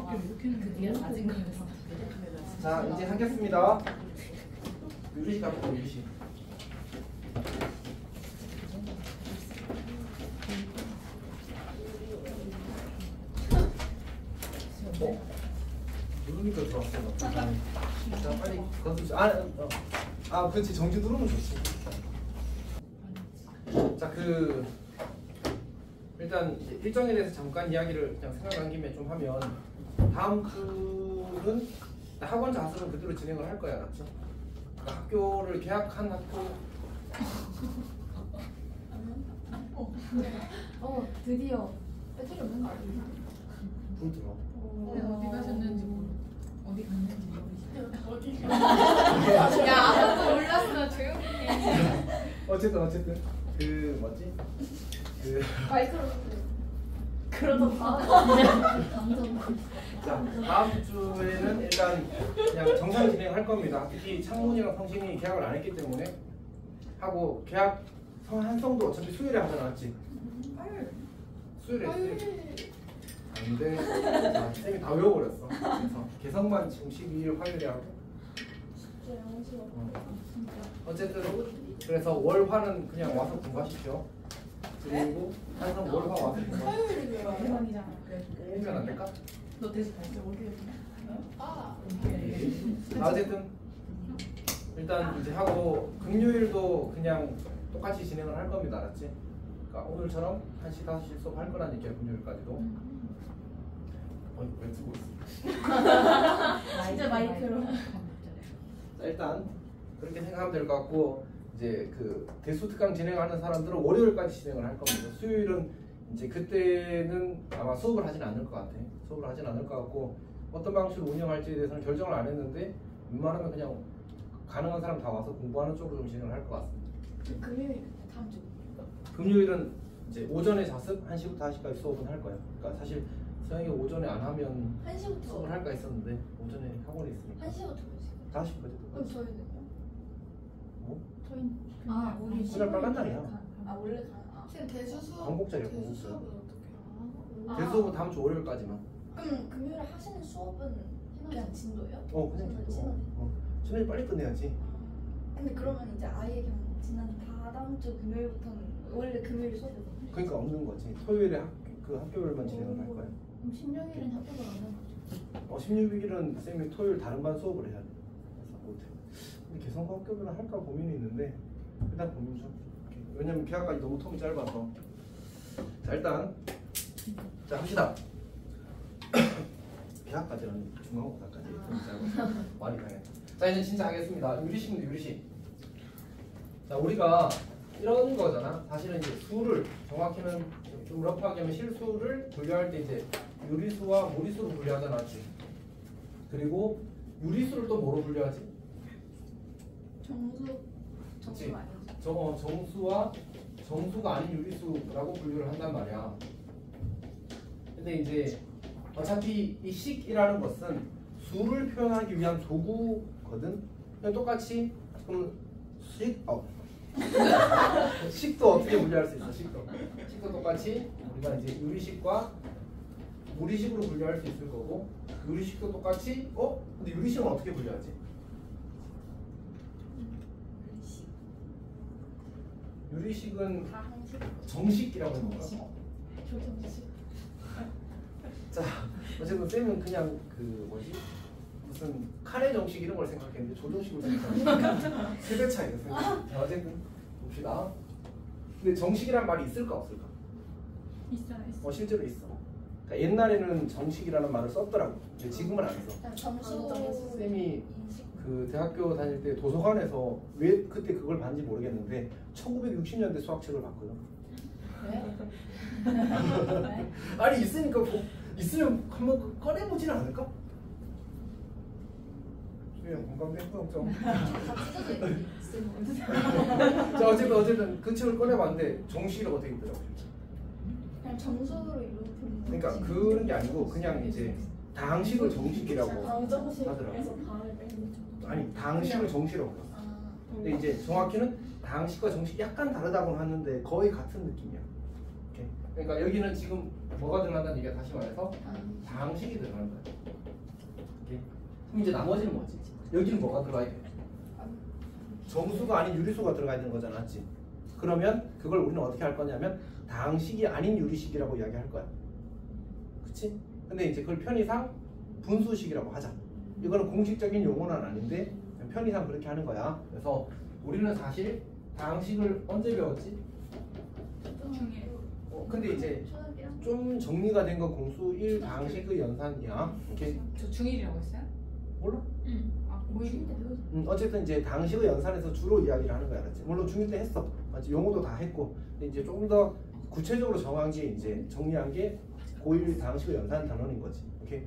그 뒤에 가진 거였어. 자, 이제 하겠습니다. 유리식 가볼게요, 유리식. 누르니까 들어왔어. 자, 빨리 건수. 그렇지. 정지 누르면 좋지. 자, 일단 일정에 대해서 잠깐 이야기를 그냥 생각난 김에 좀 하면, 다음 주는 학원 자습은 그대로 진행을 할 거야, 알았지? 그러니까 학교를 개학한 학교. 드디어 배터리 없는 거 알고 불 들어. 어디 가셨는지 어디 갔는지 모르시죠? 야, 아무도 몰랐어. 조용히 해. 어쨌든 뭐지? 마이크로 그러다 자, 다음 주에는 일단 그냥 정상 진행할 겁니다. 특히 창문이랑 성신이 계약을 안 했기 때문에 하고, 계약 한성도 어차피 수요일에 하잖아, 맞지? 수요일에 안 돼. 자, 쌤이 다 외워버렸어. 그래서 개성만 지금 12일 화요일에 하고. 어쨌든 그래서 월화는 그냥 와서 공부하십시오. 그리고 한성 월화 와서 공부하십시오. 대박이잖아. 해주면 안 될까? 너 대신 갈때 어쨌든 일단 이제 하고, 금요일도 그냥 똑같이 진행을 할 겁니다, 알았지? 그러니까 오늘처럼 1시, 5시 수업 할 거란 얘기야, 금요일까지도. 왜 쓰고 있어? 진짜 마이크로. 자, 일단 그렇게 생각하면 될 것 같고, 이제 대수 특강 진행하는 사람들은 월요일까지 진행을 할 겁니다. 수요일은 이제 그때는 아마 수업을 하진 않을 것 같아. 수업을 하진 않을 것 같고, 어떤 방식으로 운영할지에 대해서는 결정을 안 했는데, 웬만하면 그냥 가능한 사람 다 와서 공부하는 쪽으로 좀 진행을 할 것 같습니다. 금요일 다음 주. 금요일은 이제 오전에 자습, 1시부터 4시까지 수업은 할 거예요. 그러니까 사실 서영이 오전에 안 하면 1시부터 수업을 할까 했었는데, 오전에 학원이 있으니까 1시부터 몇 시? 5시까지도. 그럼 저희는요? 뭐? 저희는 우리 그날 빨간 날이야. 원래 지금 대수 수업. 광복절이야, 대수 광복절. 수업은 어떻게? 대수업은 다음 주 월요일까지만. 그럼 금요일에 하시는 수업은 그냥 진도예요? 그냥 진도. 진도. 진도이 빨리 끝내야지. 근데 그러면 이제 아예 그냥 지난 다다음 주 금요일부터는 원래 금요일 수업이거든요. 그러니까 없는 거지. 토요일에 학교별만 진행을 할 거야. 그럼 16일은 학교가 안 하는 거죠? 16일은 쌤이 토요일 다른 반 수업을 해야 돼. 그래서 못해. 근데 개성과 학교별로 할까 고민이 있는데, 일단 고민 중. 왜냐면 계약까지 너무 텀이 짧아서. 자, 일단 자, 합시다. 계약까지는 중간고사까지 텀이 짧아서 말이 당했다. 자, 이제 진짜 하겠습니다. 유리식입니다, 유리식. 자, 우리가 이런 거잖아. 사실은 이제 수를 정확히는 좀 러프하게 하면 실수를 분류할 때 이제 유리수와 무리수로 분류하잖아, 맞지? 그리고 유리수를 또 뭐로 분류하지? 정수 그치? 아니죠? 정수와 정수가 아닌 유리수라고 분류를 한단 말이야. 근데 이제 어차피 이 식이라는 것은 수를 표현하기 위한 도구거든. 그냥 똑같이 그럼 식도 어떻게 분류할 수 있어? 식도 똑같이 우리가 이제 유리식과 무리식으로 분류할 수 있을 거고, 유리식도 똑같이 근데 유리식은 어떻게 분류하지? 유리식은 정식이라고 하는 거야. 조정식. 자, 어쨌든 쌤은 그냥 무슨 카레 정식 이런 걸 생각했는데 조정식으로 생각하니까 세배 차이가 생겨. 자, 어쨌든 봅시다. 근데 정식이란 말이 있을까 없을까? 있어. 실제로 있어. 그러니까 옛날에는 정식이라는 말을 썼더라고. 근데 지금은 안 써. 점수 쌤이 대학교 다닐 때 도서관에서 왜 그때 그걸 봤는지 모르겠는데 1960년대 수학책을 봤거든. 왜? 아니 있으니까 있으면 한번 꺼내보지는 않을까? 그냥 공감대 행동점. 자, 어쨌든 그 책을 꺼내봤는데 정식이라고 되어 있더라고. 그냥 정수로 이루어진. 그러니까 그런 게 아니고 그냥 이제 당식을 정식이라고 하더라고. 아니 당식을 정식이라고 했어. 근데 이제 정확히는 당식과 정식이 약간 다르다고는 하는데 거의 같은 느낌이야. 그러니까 여기는 지금 뭐가 들어간다는 얘기가 다시 말해서 다항식이 들어가는 거야. 오케이. 그럼 이제 나머지는 뭐지? 여기는 뭐가 들어가야 돼? 정수가 아닌 유리수가 들어가야 되는 거잖아, 맞지? 그러면 그걸 우리는 어떻게 할 거냐면 다항식이 아닌 유리식이라고 이야기할 거야. 그치? 근데 이제 그걸 편의상 분수식이라고 하자. 이거는 공식적인 용어는 아닌데 편의상 그렇게 하는 거야. 그래서 우리는 사실 다항식을 언제 배웠지? 중에 근데 이제 좀 정리가 된 거 공수 1 다항식의 연산이야. 오케이? 저 중1이라고 했어요? 몰라? 응. 아 고1. 어쨌든 이제 다항식의 연산에서 주로 이야기를 하는 거야, 알았지? 물론 중1 때 했어. 맞지? 용어도 다 했고. 근데 이제 조금 더 구체적으로 정한 게 이제 정리한 게 고1 다항식의 연산 단원인 거지. 오케이?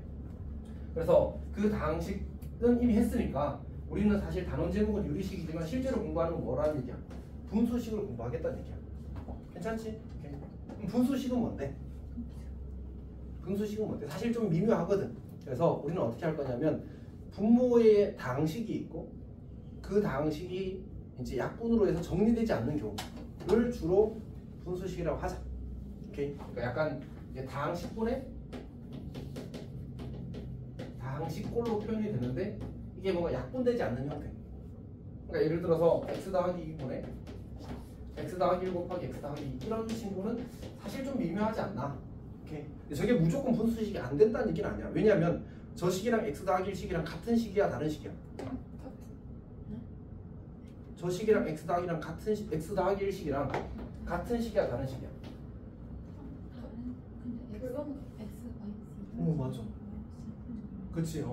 그래서 그 다항식은 이미 했으니까 우리는 사실 단원 제목은 유리식이지만 실제로 공부하는 건 뭐라는 얘기야? 분수식을 공부하겠다는 얘기야. 괜찮지? 오케이. 그럼 분수식은 뭔데? 분수식은 뭔데? 사실 좀 미묘하거든. 그래서 우리는 어떻게 할 거냐면 분모의 다항식이 있고 그 다항식이 이제 약분으로 해서 정리되지 않는 경우를 주로 분수식이라고 하자. 오케이? 그러니까 약간 이제 다항식분의 다항식꼴로 표현이 되는데 이게 뭔가 약분되지 않는 형태. 그러니까 예를 들어서 x 더하기 2분의 x 더하기 1 곱하기 x 더하기 2 이런 친구는 사실 좀 미묘하지 않나. 오케이? 근데 저게 무조건 분수식이 안 된다는 얘기는 아니야. 왜냐하면 저 식이랑 x 더하기 1 식이랑 같은 식이야, 다른 식이야? 저 식이랑 x 더하기랑 같은 x 더하기 1 식이랑 같은 식이야, 다른 식이야? 맞아. 그치.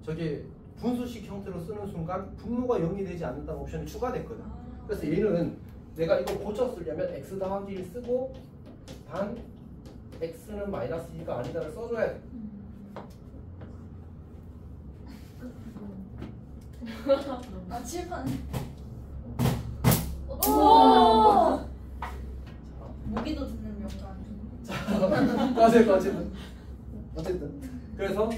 저게 분수식 형태로 쓰는 순간 분모가 0이 되지 않는다는 옵션이 추가됐거든. 그래서 얘는 내가 이거 고쳐 쓰려면 x 더하기 1 쓰고 반 x는 마이너스 2가 아니다를 써줘야 돼. 아 칠판. 모기도 듣는 명단. 어쨌든 그래서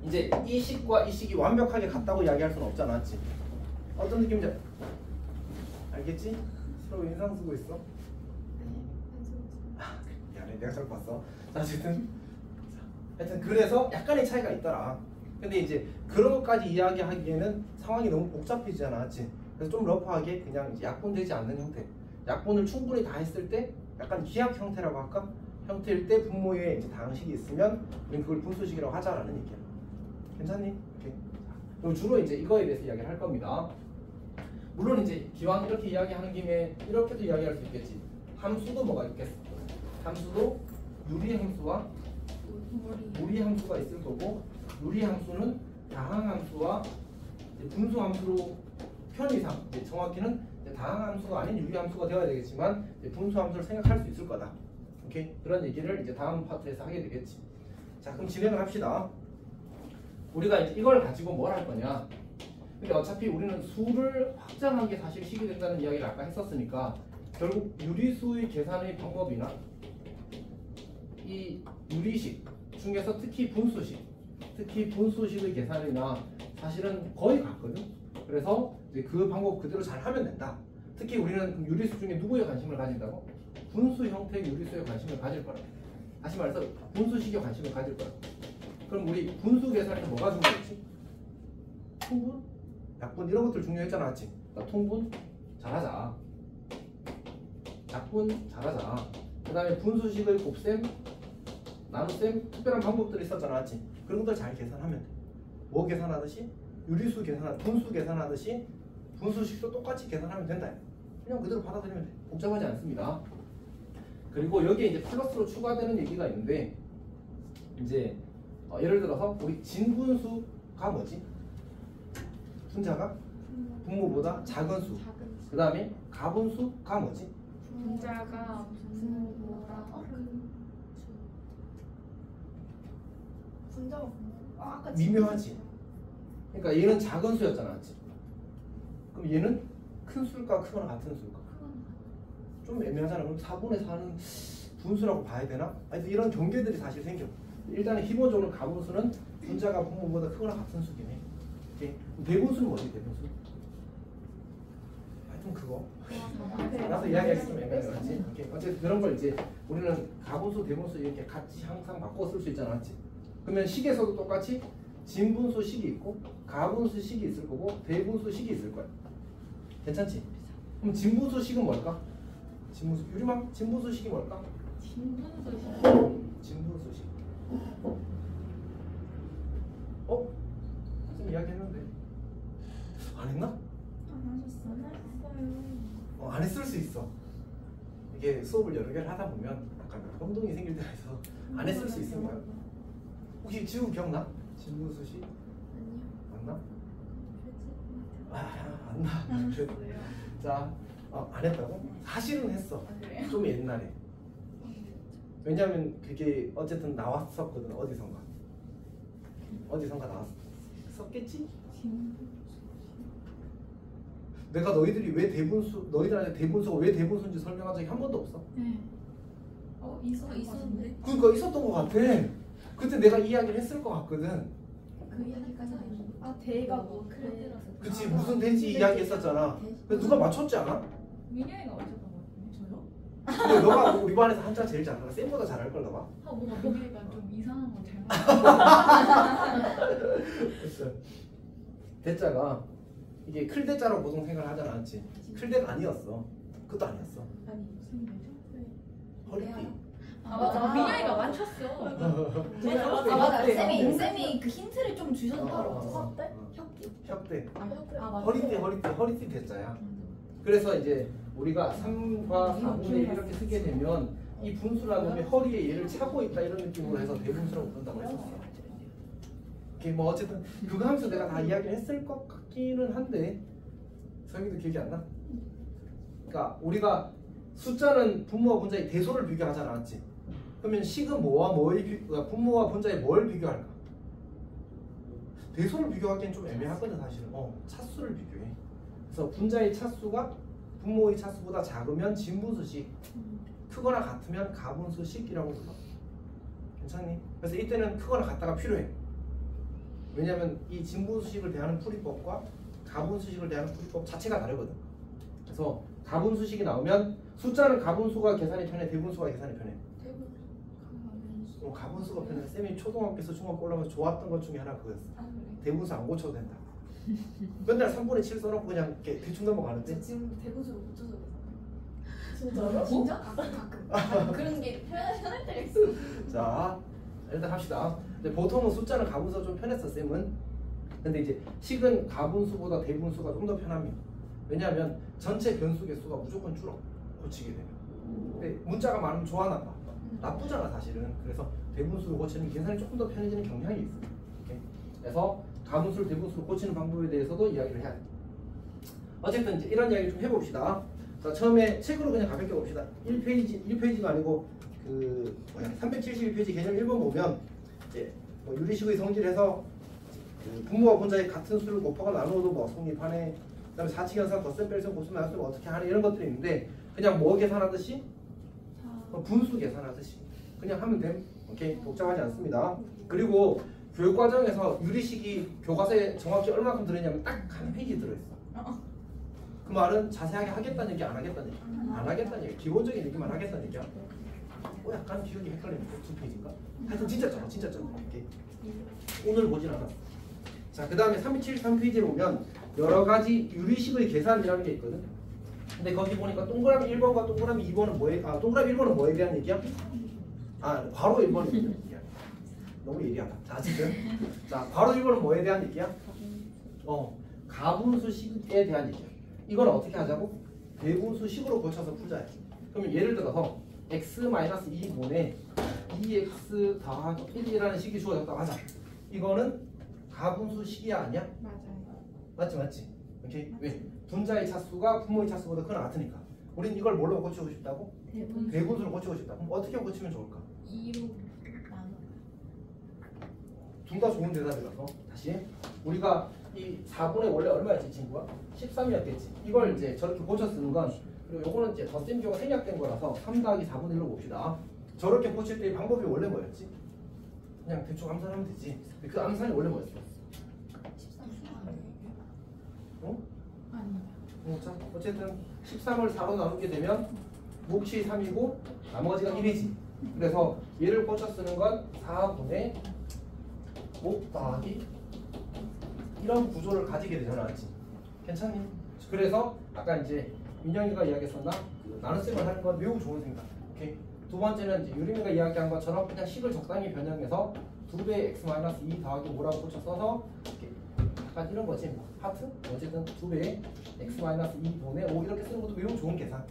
이제 이 식과 이 식이 완벽하게 같다고 이야기할 수는 없잖아, 맞지? 어떤 느낌인지 알겠지? 서로 인상 쓰고 있어. 미안해, 내가 잘못 봤어. 자, 어쨌든 하여튼 그래서 약간의 차이가 있더라. 근데 이제 그런 것까지 이야기하기에는 상황이 너무 복잡해지잖아, 맞지? 그래서 좀 러프하게 그냥 이제 약분되지 않는 형태, 약분을 충분히 다 했을 때 약간 기하 형태라고 할까? 형태일 때 분모에 이제 다항식이 있으면 우리는 그걸 분수식이라고 하자라는 얘기야. 괜찮니? 오케이. 그럼 주로 이제 이거에 대해서 이야기를 할 겁니다. 물론 이제 기왕 이렇게 이야기하는 김에 이렇게도 이야기할 수 있겠지. 함수도 뭐가 있겠어? 함수도 유리함수와 무리함수가 있을 거고, 유리함수는 다항함수와 분수함수로 편의상 정확히는 다항함수가 아닌 유리함수가 되어야 되겠지만 분수함수를 생각할 수 있을 거다. 오케이? 그런 얘기를 이제 다음 파트에서 하게 되겠지. 자, 그럼 진행을 합시다. 우리가 이제 이걸 가지고 뭘 할 거냐? 근데 어차피 우리는 수를 확장한 게 사실 식이 된다는 이야기를 아까 했었으니까 결국 유리수의 계산의 방법이나 이 유리식 중에서 특히 분수식의 계산이나 사실은 거의 같거든. 그래서 이제 그 방법 그대로 잘 하면 된다. 특히 우리는 유리수 중에 누구에 관심을 가진다고? 분수 형태의 유리수에 관심을 가질 거라. 다시 말해서 분수식에 관심을 가질 거라. 그럼 우리 분수 계산에서 뭐가 중요했지? 통분? 약분 이런 것들 중요했잖아, 맞지? 그러니까 통분 잘하자. 약분 잘하자. 그 다음에 분수식의 곱셈, 나눗셈 특별한 방법들이 있었잖아, 맞지? 그런 것들 잘 계산하면 돼. 뭐 계산하듯이? 유리수 분수 계산하듯이 분수식도 똑같이 계산하면 된다. 그냥 그대로 받아들이면 돼. 복잡하지 않습니다. 그리고 여기에 이제 플러스로 추가되는 얘기가 있는데 이제 예를 들어서 우리 진분수가 뭐지? 분자가 분모보다 작은 수. 그 다음에 가분수가 뭐지? 분자가 분모보다 분자가 아까 미묘하지. 그러니까 얘는 작은 수였잖아, 맞지? 그럼 얘는 큰 수일까 크거나 같은 수일까? 좀 애매하잖아. 그럼 4분의 4는 분수라고 봐야 되나? 하여튼 이런 경계들이 사실 생겨. 일단은 기본적으로 가분수는 분자가 분모보다 크거나 같은 수긴 해. 오케이? 대분수는 뭐지? 대분수? 하여튼 그럼 그거. 네. 알아서 이야기하기 좀 애매하지. 오케이. 어쨌든 그런 걸 이제 우리는 가분수, 대분수 이렇게 같이 항상 바꿔 쓸 수 있잖아, 맞지? 그러면 식에서도 똑같이 진분수 식이 있고 가분수 식이 있을 거고 대분수 식이 있을 거야. 괜찮지? 그럼 진분수 식은 뭘까? 진분수 유리망 진분수 식이 뭘까? 진분수식. 진분수 식. 좀 이야기했는데 안 했나? 안 하셨어요? 안 했을 수 있어. 이게 수업을 여러 개를 하다 보면 약간 혼동이 생길 때가 있어서 안 했을 수 있습니다. 혹시 지우 기억나? 진분수 식? 아니요. 맞나? 안 나. 자, 안 했다고? 사실은 했어. 좀 옛날에. 왜냐면 그게 어쨌든 나왔었거든. 어디선가 나왔었겠지? 내가 너희들한테 대분수가 왜 대분수인지 설명한 적이 한 번도 없어. 네. 있었는데? 그러니까 있었던 것 같아. 그때 내가 이야기를 했을 것 같거든. 그 이야기까지 아니고. 대가 뭐 그래서. 그치, 무슨 돼지 이야기 했었잖아. 근데 누가 맞췄지 않아? 민영이가 맞췄던 것 같은데 저요? 근데 너가 우리 반에서 한자 제일 잘하나? 쌤보다 잘할 걸 너가? 뭔가 민영이가 좀 이상한 거 잘못. 됐어. 대자가 이게 클대자로 보통 생각을 하지 않았지. 클대가 아니었어. 그것도 아니었어. 아니 무슨 대죠? 허리띠. 맞아. 민영이가 맞췄어. 맞아. 쌤이 그 힌트를 좀 주셨더라고. 협대? 협기? 협대. 맞아. 허리띠 대자야. 그래서 이제 우리가 3과 4분의 1 이렇게 쓰게 되면 이 분수라는 놈이 허리에 얘를 차고 있다 이런 느낌으로 해서 대분수라고 부른다고 했었어. 이게 뭐 어쨌든 그거 하면서 내가 다 이야기를 했을 것 같기는 한데 성희도 기억이 안 나? 그러니까 우리가 숫자는 분모와 분자의 대소를 비교하지 않았지? 그러면 식은 뭐와 분모와 분자에 뭘 비교할까? 대소를 비교하기엔 좀 애매하거든 사실은. 차수를 비교해. 그래서 분자의 차수가 분모의 차수보다 작으면 진분수식, 크거나 같으면 가분수식이라고 불러. 괜찮니? 그래서 이때는 크거나 같다가 필요해. 왜냐하면 이 진분수식을 대하는 풀이법과 가분수식을 대하는 풀이법 자체가 다르거든. 그래서 가분수식이 나오면 숫자는 가분수가 계산이 편해, 대분수가 계산이 편해. 가분수가 편해. 쌤이 초등학교에서 중학교 올라가면서 좋았던 것 중에 하나 그거였어. 대분수 안 고쳐도 된다. 맨날 3분의 7 써놓고 그냥 이렇게 대충 넘어가는데. 지금 대구수로 고쳐서 진짜로? 진짜? 가끔. 그런 게 편할 때가 있어. 자, 일단 합시다. 근데 보통은 숫자는 가분수가 좀 편했어, 쌤은. 근데 이제 식은 가분수보다 대분수가 좀 더 편합니다. 왜냐하면 전체 변수 개수가 무조건 줄어, 고치게 되면. 근데 문자가 많으면 좋아나 봐. 나쁘잖아 사실은. 그래서 대분수를 고치는 계산이 조금 더 편해지는 경향이 있어요. 오케이? 그래서 가분수를 대분수로 고치는 방법에 대해서도 이야기를 해야 돼. 어쨌든 이제 이런 이야기 좀 해봅시다. 자, 처음에 책으로 그냥 가볍게 봅시다. 1페이지가 아니고 371페이지 개념 1번 보면 이제 뭐 유리식의 성질에서 그 분모와 분자의 같은 수를 곱하거나 나누어도 뭐 성립하네. 그다음에 사칙연산, 덧셈, 뺄셈, 곱셈, 나눗셈 어떻게 하네 이런 것들이 있는데 그냥 뭐 계산하듯이 분수 계산하듯이 그냥 하면 됨. 오케이, 복잡하지 않습니다. 그리고 교육과정에서 유리식이 교과서에 정확히 얼마큼 들어있냐면 딱 한 페이지 들어있어. 그 말은 자세하게 하겠다는 얘기, 안 하겠다는 얘기? 안 하겠다는 얘기. 기본적인 얘기만 하겠다는 얘기야. 약간 기억이 헷갈리는데 2페이지인가? 하여튼 진짜 짧아, 진짜 짧아. 오케이. 오늘 보진 않았어. 자, 그 다음에 373페이지에 보면 여러 가지 유리식의 계산이라는 게 있거든. 근데 거기 보니까 동그라미 1번과 동그라미 2번은 동그라미 1번은 뭐에 대한 얘기야? 괄호 1번에 대한 얘기야. 너무 예리하다. 자, 지금. 자, 괄호 1번은 뭐에 대한 얘기야? 가분수식에 대한 얘기야. 이건 어떻게 하자고? 대분수식으로 고쳐서 풀자. 그러면 예를 들어서 x-2분의 2x 더하기 1이라는 식이 주어졌다. 맞아. 이거는 가분수식이야 아니야? 맞아요. 맞지? 오케이. 왜? 분자의 차수가 분모의 차수보다 크거나 같으니까. 우린 이걸 뭘로 고치고 싶다고? 대분수로 고치고 싶다. 그럼 어떻게 고치면 좋을까? 2로 나눠. 둘 다 좋은 대답이라서 다시 우리가 이 4분의 원래 얼마였지 친구가? 13이었겠지. 이걸 이제 저렇게 고쳐 쓰는 건 그리고 요거는 이제 덧셈표가 생략된 거라서 3 더하기 4분의 1로 봅시다. 저렇게 고칠 때의 방법이 원래 뭐였지? 그냥 대충 암산하면 되지. 근데 그 암산이 원래 뭐였어? 아, 어? 아니요. 자, 어쨌든 13을 4로 나누게 되면 몫이 3이고 나머지가 1이지. 그래서 얘를 꽂혀 쓰는 건 4분의 몫 더하기 이런 구조를 가지게 되잖아. 맞지? 괜찮니? 그래서 아까 이제 민영이가 이야기했었나? 그 나눗셈을 하는 건 매우 좋은 생각. 오케이? 두 번째는 이제 유림이가 이야기한 것처럼 그냥 식을 적당히 변형해서 2배 x-2 더하기 5라고 꽂혀 써서 이렇게 약간 이런 거지. 뭐 하트? 어쨌든 2배 x-2 분의 5 이렇게 쓰는 것도 매우 좋은 계산.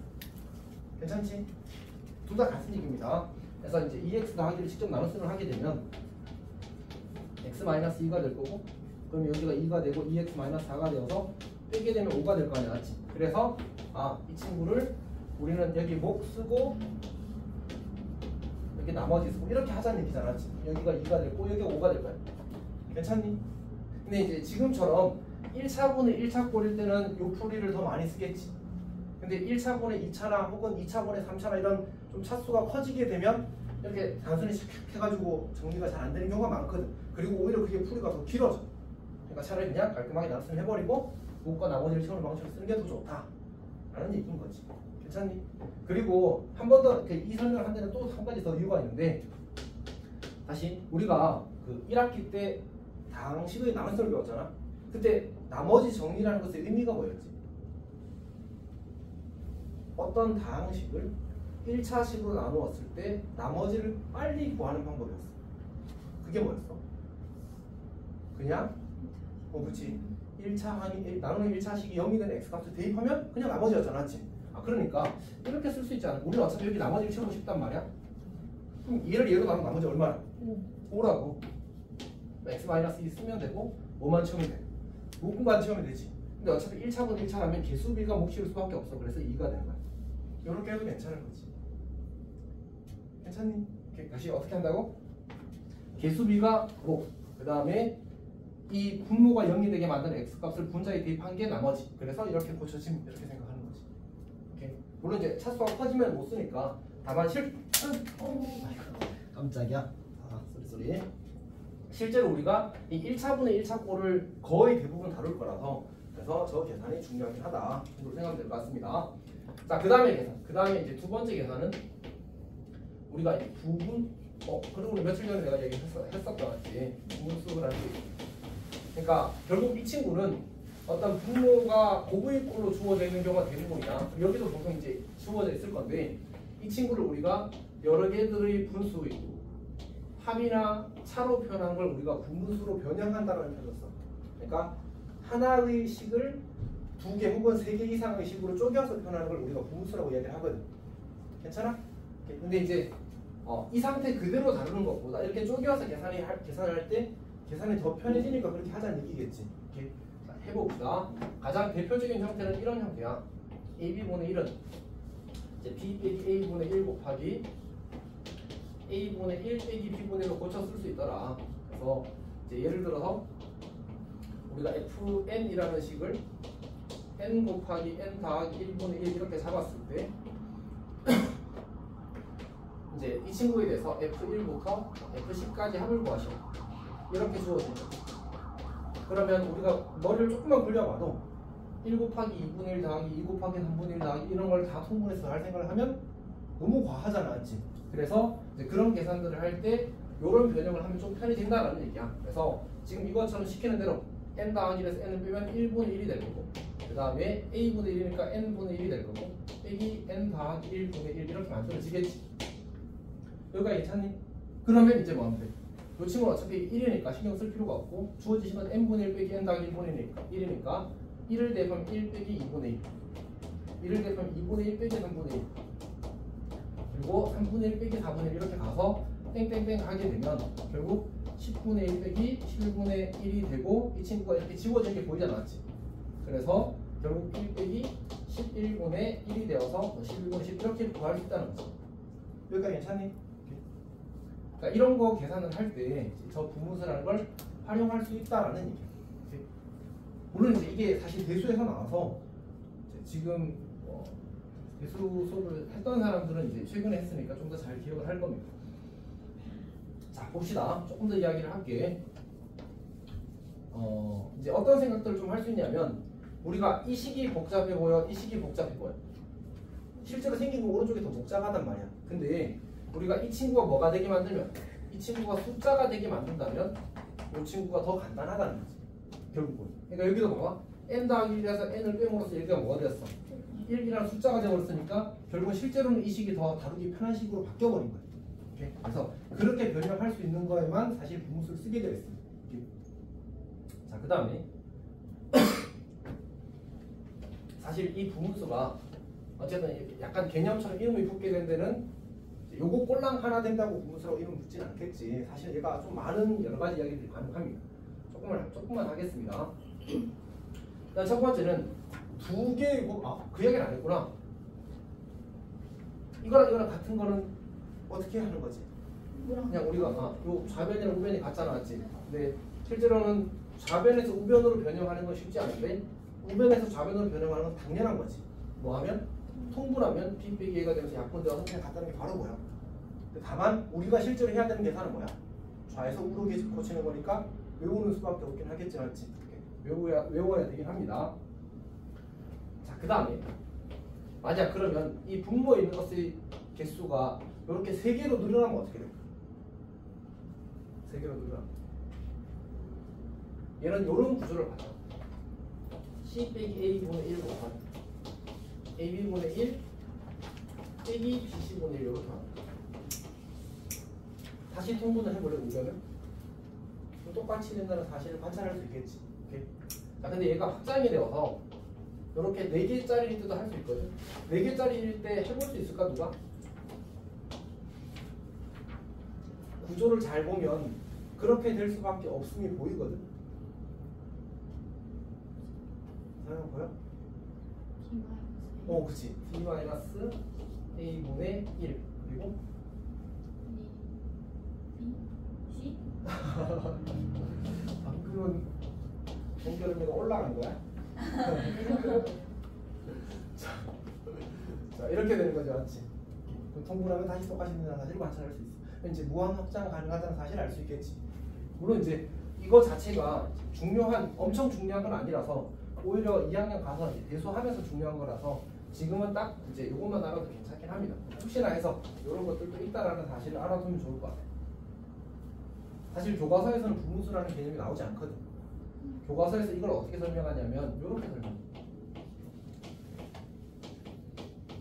괜찮지? 둘 다 같은 얘기입니다. 그래서 이제 2x 더하기를 직접 나눗셈을 하게 되면 x-2가 될 거고, 그럼 여기가 2가 되고 2x-4가 되어서 빼게 되면 5가 될 거 아니야. 맞지? 그래서 이 친구를 우리는 여기 몫 쓰고 여기 나머지 쓰고 이렇게 하자는 얘기잖아. 맞지? 여기가 2가 되고 여기가 5가 될 거야. 괜찮니? 근데 이제 지금처럼 1차분의 1차 꼴일 때는 요 풀이를 더 많이 쓰겠지. 근데 1차분의 2차나 혹은 2차분의 3차나 이런 좀 차수가 커지게 되면 이렇게 단순히 샥 해가지고 정리가 잘 안 되는 경우가 많거든. 그리고 오히려 그게 풀이가 더 길어져. 그러니까 차라리 그냥 깔끔하게 나눗셈 해버리고 몫과 나머지를 채우는 방식을 쓰는 게 더 좋다 라는 얘기인 거지. 괜찮니? 그리고 한 번 더 이 설명을 한 데는 또 한 가지 더 이유가 있는데, 다시 우리가 그 1학기 때 다항식의 나눗셈을 배웠잖아. 그때 나머지 정리라는 것의 의미가 뭐였지? 어떤 다항식을 1차식으로 나누었을 때 나머지를 빨리 구하는 방법이었어. 그게 뭐였어? 그냥 그렇지. 1차 나누는 1차식이 0이 되는 x값을 대입하면 그냥 나머지였잖아. 맞지? 그러니까 이렇게 쓸 수 있잖아. 우리는 어차피 여기 나머지를 채우고 싶단 말이야. 그럼 얘를 얘로 나누면 나머지 얼마나? 5라고. x-2 쓰면 되고 5만 채우면 돼. 5분만 채우면 되지. 근데 어차피 1차분 1차라면 개수비가 몫일 수밖에 없어. 그래서 2가 되는 거야. 이렇게 해도 괜찮은 거지. 괜찮니? 다시 어떻게 한다고? 개수비가 몫, 그 다음에 이 분모가 0이 되게 만드는 x값을 분자에 대입한 게 나머지. 그래서 이렇게 고쳐지면 이렇게 생각하는 거지. 오케이. 물론 이제 차수가 커지면 못 쓰니까 다만 깜짝이야. 쏘리. 실제로 우리가 이 1차분의 1차 꼴을 거의 대부분 다룰 거라서 그래서 저 계산이 중요하긴 하다 정도로 생각하면 될 것 같습니다. 자, 그 다음에 계산. 그 다음에 이제 두 번째 계산은 우리가 이 부분 그리고 우리 며칠 전에 내가 얘기했었던 것 같지. 부분수라는 게. 그러니까 결국 이 친구는 어떤 분모가 곱의 꼴로 주어져 있는 경우가 대부분이야. 여기도 보통 이제 주어져 있을 건데, 이 친구를 우리가 여러 개들의 분수이고 합이나 차로 표현한 걸 우리가 분분수로 변형한다는 표현을 써. 그러니까 하나의 식을 2개 혹은 3개 이상의 식으로 쪼개서 표현하는 걸 우리가 분수라고 이야기를 하거든. 괜찮아? 근데 이제 이 상태 그대로 다루는 것보다 이렇게 쪼개서 계산을 할 때 계산이 더 편해지니까 그렇게 하자는 얘기겠지. 이렇게 해봅시다. 가장 대표적인 형태는 이런 형태야. AB분의 1은 이제 B 빼기 A분의 1 곱하기 A분의 1 빼기 B분의 1로 고쳐 쓸 수 있더라. 그래서 이제 예를 들어서 우리가 FN이라는 식을 N 곱하기 N 더하기 1분의 1 이렇게 잡았을 때 이제 이 친구에 대해서 F1부터 F10까지 합을 구하시오. 이렇게 주어진다. 그러면 우리가 머리를 조금만 굴려봐도 1 곱하기 2분의 1 더하기 2 곱하기 3분의 1 더하기 이런 걸 다 통분해서 할 생각을 하면 너무 과하잖아. 맞지? 그래서 이제 그런 계산들을 할 때 이런 변형을 하면 좀 편해진다라는 얘기야. 그래서 지금 이것처럼 시키는 대로 n 더하기 1에서 n을 빼면 1분의 1이 될 거고, 그 다음에 a분의 1이니까 n분의 1이 될 거고, 빼기 n 더하기 1분의 1 이렇게 만들어지겠지. 여기가 괜찮니? 그러면 이제 뭐 하면 돼? 이 친구는 어차피 1이니까 신경 쓸 필요가 없고, 주어진 식은 n분의 1 빼기 n 더하기 1이니까 1을 대입하면 1 빼기 2분의 1, 1을 대입하면 2분의 1 빼기 3분의 1, 그리고 3분의 1 빼기 4분의 1 이렇게 가서 땡땡땡 하게 되면 결국 10분의 1 빼기 11분의 1이 되고, 이 친구가 이렇게 지워지는 게 보이지 않았지? 그래서 결국 1 빼기 11분의 1이 되어서 11분의 10 이렇게 구할 수 있다는 거지. 여기까지 괜찮니? 그러니까 이런 거 계산을 할 때 저 부분수라는 걸 활용할 수 있다라는 얘기야. 물론 이제 이게 사실 대수에서 나와서 지금 대수 수업을 했던 사람들은 이제 최근에 했으니까 좀 더 잘 기억을 할 겁니다. 자, 봅시다. 조금 더 이야기를 할게. 이제 어떤 생각들을 좀 할 수 있냐면, 우리가 이 식이 복잡해 보여, 이 식이 복잡해 보여. 실제로 생긴 거 오른쪽이 더 복잡하단 말이야. 근데 우리가 이 친구가 뭐가 되게 만들면, 이 친구가 숫자가 되게 만든다면 이 친구가 더 간단하다는 거지. 결국은. 그러니까 여기도 봐봐. n 더하기 1에서 n을 빼므로써 여기가 뭐가 되었어? 1이라는 숫자가 되어버렸으니까 결국은 실제로는 이 식이 더 다루기 편한 식으로 바뀌어버린 거야. 오케이? 그래서 그렇게 변형할 수 있는 거에만 사실 분무수를 쓰게 되어 있습니다. 자, 그 다음에 사실 이 분무수가 어쨌든 약간 개념처럼 이름이 붙게 된 데는 요거 꼴랑 하나 된다고 분무수라고 이름 붙진 않겠지. 사실 얘가 좀 많은 여러 가지 이야기들이 가능합니다. 조금만 하겠습니다. 일단 첫 번째는 두 개, 그 이야기는 안 했구나. 이거랑 같은 거는 어떻게 하는 거지? 그냥 우리가 요 좌변이랑 우변이 같잖아, 맞지? 근데 실제로는 좌변에서 우변으로 변형하는 건 쉽지 않은데 우변에서 좌변으로 변형하는 건 당연한 거지. 뭐 하면? 통분하면 B 빼기 A가 되면서 약분되어서 그냥 같다는 게 바로 뭐야? 다만 우리가 실제로 해야 되는 계산은 뭐야? 좌에서 우로 고치는 거니까 외우는 수밖에 없긴 하겠지, 맞지? 외워야 되긴 합니다. 자, 그 다음에 만약 그러면 이 분모에 있는 것의 개수가 이렇게 3개로 늘어나면 어떻게 될까? 3개로 늘어나. 얘는 이런 구조를 받아. C 빼기 A분의 1 곱하기 AB분의 1 빼기 BC분의 1 이렇게 합니다. 다시 통분을 해보려 우변은 똑같이 된다는 사실을 관찰할 수 있겠지. 오케이? 자, 근데 얘가 확장이 되어서 이렇게 4개짜리일 때도 할 수 있거든. 4개짜리일 때 해볼 수 있을까 누가? 구조를 잘 보면 그렇게 될 수밖에 없음이 보이거든. 사람 보여? 그치. D-A분의 1 그리고 방금은 동결음이가 올라간 거야? 자, 이렇게 되는 거죠, 맞지? 통분하면 다시 똑같이 된다는 사실을 관찰할 수 있어. 이제 무한 확장 가능하다는 사실을 알 수 있겠지. 물론 이제 이거 자체가 엄청 중요한 건 아니라서 오히려 2학년 가서 대수하면서 중요한 거라서 지금은 딱 이제 이것만 알아도 괜찮긴 합니다. 혹시나 해서 이런 것들도 있다라는 사실을 알아두면 좋을 것 같아요. 사실 교과서에서는 분무수라는 개념이 나오지 않거든. 교과서에서 이걸 어떻게 설명하냐면 이렇게 설명해.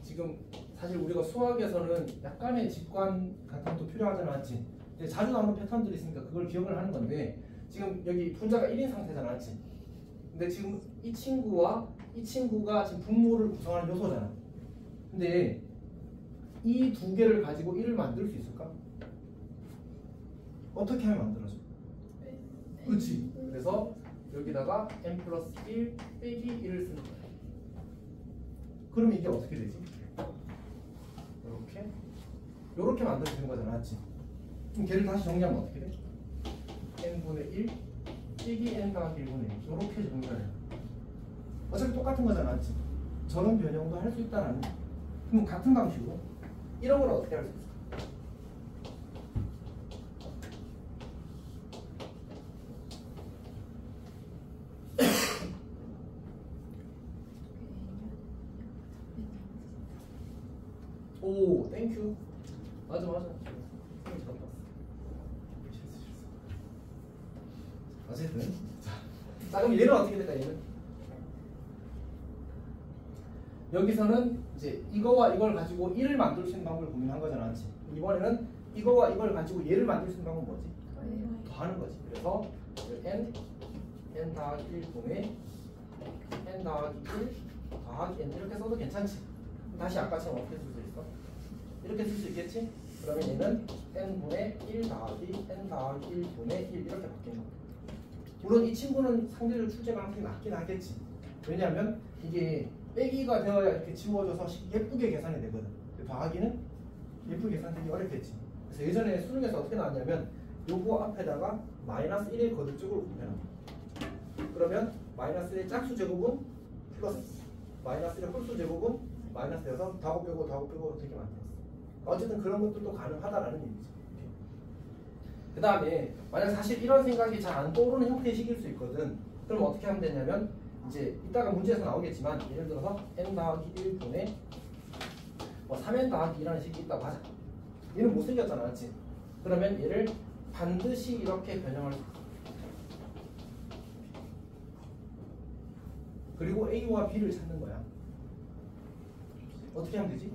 지금 사실 우리가 수학에서는 약간의 직관 같은 것도 필요하잖아, 맞지? 근데 자주 나오는 패턴들이 있으니까 그걸 기억을 하는 건데 지금 여기 분자가 1인 상태잖아, 맞지? 근데 지금 이 친구가 지금 분모를 구성하는 요소잖아. 근데 이 두 개를 가지고 1을 만들 수 있을까? 어떻게 하면 만들어져? 그렇지. 그래서 여기다가 n 플러스 1 빼기 1을 쓰는 거야. 그럼 이게 어떻게 되지? 이렇게 만들어지는 거잖아, 맞지? 그럼 걔를 다시 정리하면 어떻게 돼? n분의 1 빼기 n 더하기 1분의 1 이렇게 정리가 돼. 어차피 똑같은 거잖아, 맞지? 저런 변형도 할 수 있다는. 그럼 같은 방식으로 이런 걸 어떻게 할 수 있을까? 오, 땡큐. 맞아. 어쨌든 자, 그럼 얘는 어떻게 될까? 얘는 여기서는 이제 이거와 이걸 가지고 1을 만들 수 있는 방법을 고민한 거잖아, 맞지? 이번에는 이거와 이걸 가지고 얘를 만들 수 있는 방법은 뭐지? 더하는 거지. 그래서 n 더하기 1분의 n 더하기 1 더하기 n 이렇게 써도 괜찮지? 다시 아까처럼 어떻게 쓸 수 있어? 이렇게 쓸 수 있겠지? 그러면 얘는 n분의 1 더하기 n 더하기 1분의 1 이렇게 바뀐다. 물론 이 친구는 상대적으로 출제 가능성이 낮긴 하겠지. 왜냐하면 이게 빼기가 되어야 이렇게 지워져서 예쁘게 계산이 되거든. 더하기는 예쁘게 계산되기 어렵겠지. 그래서 예전에 수능에서 어떻게 나왔냐면 요거 앞에다가 마이너스 1의 거듭적으로 곱해놔. 그러면 마이너스 1의 짝수 제곱은 플러스 마이너스 1의 홀수 제곱은 마이너스 되어서 다 곱빼고 되게 많았어. 어쨌든 그런 것들도 가능하다라는 얘기지. 그 다음에 만약 사실 이런 생각이 잘 안 떠오르는 형태의 식일 수 있거든. 그럼 어떻게 하면 되냐면 이제 이따가 문제에서 나오겠지만 예를 들어서 n 더하기 1분의 뭐 3n 더하기 2라는 식이 있다고 하자. 얘는 못생겼잖아, 맞지? 그러면 얘를 반드시 이렇게 변형할 수 있어. 그리고 a와 b를 찾는 거야. 어떻게 하면 되지?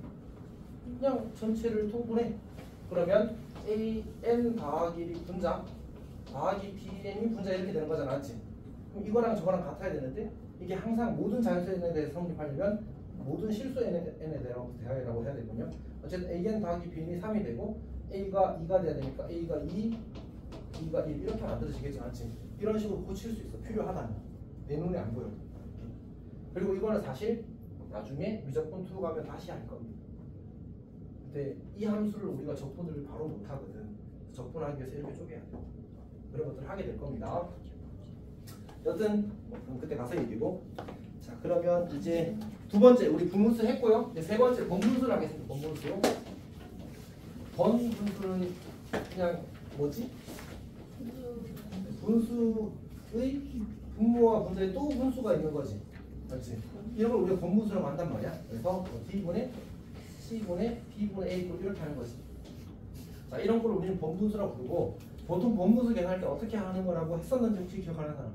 그냥 전체를 통분해. 그러면 an 더하기 분자 더하기 bn이 분자 이렇게 되는 거잖아, 맞지? 그럼 이거랑 저거랑 같아야 되는데 이게 항상 모든 자연수 n에 대해서 성립하려면 모든 실수 n에 대하라고 해야 되군요. 어쨌든 an 더하기 bn이 3이 되고 a가 2가 돼야 되니까 a가 2, b가 1 이렇게 만들어지겠지, 맞지? 이런 식으로 고칠 수 있어. 필요하다면 내 눈에 안 보여. 그리고 이거는 사실 나중에 미적분 2 가면 다시 할 겁니다. 근데 이 함수를 우리가 적분을 바로 못 하거든. 적분하기 위해서 이렇게 쪼개야 돼. 그런 것들을 하게 될 겁니다. 여튼 그럼 그때 가서 얘기고. 자, 그러면 이제 두 번째 우리 분분수 했고요. 이제 세 번째 번분수를 하겠습니다. 번분수. 번분수는 그냥 뭐지? 분수의 분모와 분자에 또 분수가 있는 거지. 그렇지? 이런 걸 우리가 번분수라고 한단 말이야. 그래서 D분의 C분의 B분의 A 이렇게 하는 거지. 자, 이런 걸 우리는 번분수라고 부르고 보통 번분수 계산할 때 어떻게 하는 거라고 했었는지 혹시 기억하는 사람?